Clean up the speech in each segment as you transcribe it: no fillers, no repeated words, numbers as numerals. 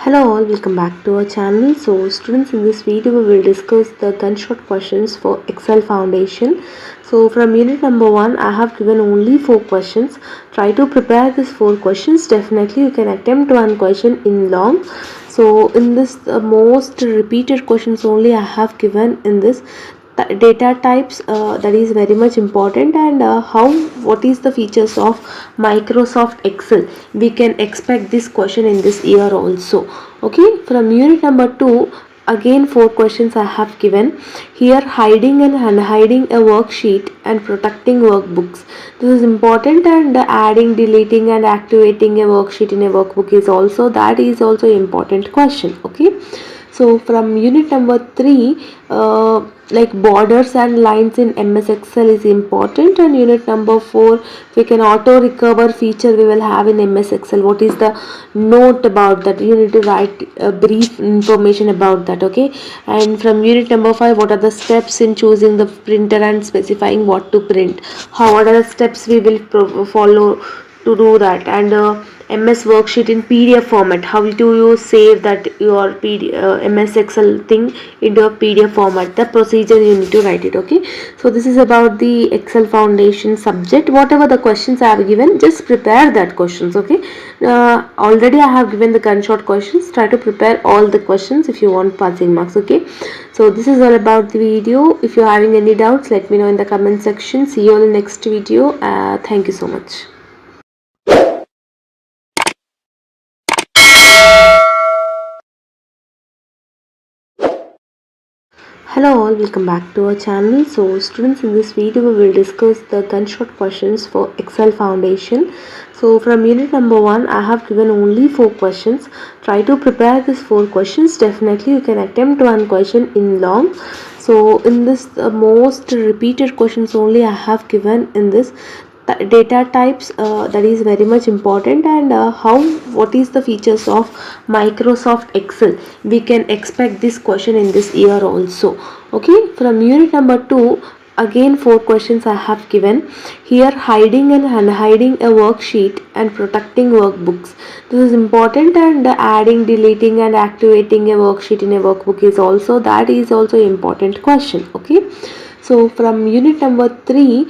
Hello all, welcome back to our channel. So students, in this video we will discuss the gunshot questions for Excel Foundation. So from unit number 1 I have given only 4 questions. Try to prepare these 4 questions. Definitely you can attempt one question in long. So in this most repeated questions only I have given in this data types, that is very much important, and what is the features of Microsoft Excel. We can expect this question in this year also. Okay, from unit number 2 again 4 questions I have given here: hiding and unhiding a worksheet and protecting workbooks. This is important, and adding, deleting and activating a worksheet in a workbook is also important question. Okay, so from unit number 3, like borders and lines in MS Excel is important, and unit number 4, we can auto recover feature we will have in MS Excel. What is the note about that? You need to write a brief information about that. Okay, and from unit number 5, what are the steps in choosing the printer and specifying what to print? What are the steps we will follow to do that? And MS worksheet in PDF format. How do you save that your MS Excel thing into a PDF format? The procedure you need to write it. Okay, so this is about the Excel Foundation subject. Whatever the questions I have given, just prepare that questions. Okay, already I have given the gunshot questions. Try to prepare all the questions if you want passing marks. Okay, so this is all about the video. If you are having any doubts, let me know in the comment section. See you all in the next video. Thank you so much. Hello all, welcome back to our channel. So students, in this video we will discuss the gunshot questions for Excel Foundation. So from unit number 1 I have given only 4 questions. Try to prepare these 4 questions. Definitely you can attempt one question in long. So in this most repeated questions only I have given in this data types, that is very much important, and what is the features of Microsoft Excel. We can expect this question in this year also. Okay, from unit number 2 again 4 questions I have given here: hiding and unhiding a worksheet and protecting workbooks. This is important, and adding, deleting and activating a worksheet in a workbook is also important question. Okay, so from unit number 3,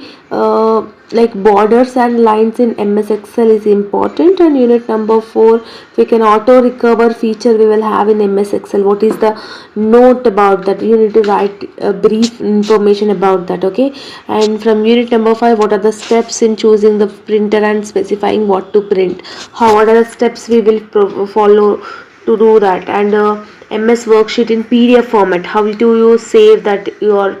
like borders and lines in MS Excel is important, and unit number 4, we can auto recover feature we will have in MS Excel. What is the note about that? You need to write a brief information about that. Okay, and from unit number 5, what are the steps in choosing the printer and specifying what to print? What are the steps we will follow to do that? And MS worksheet in PDF format. How do you save that your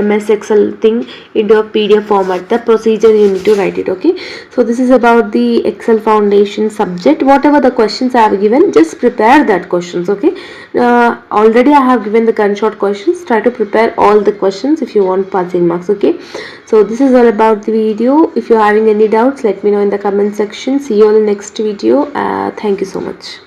MS Excel thing into a PDF format? The procedure you need to write it. Okay, so this is about the Excel Foundation subject. Whatever the questions I have given, just prepare that questions. Okay, already I have given the gunshot questions. Try to prepare all the questions if you want passing marks. Okay, so this is all about the video. If you are having any doubts, let me know in the comment section. See you all in the next video. Thank you so much.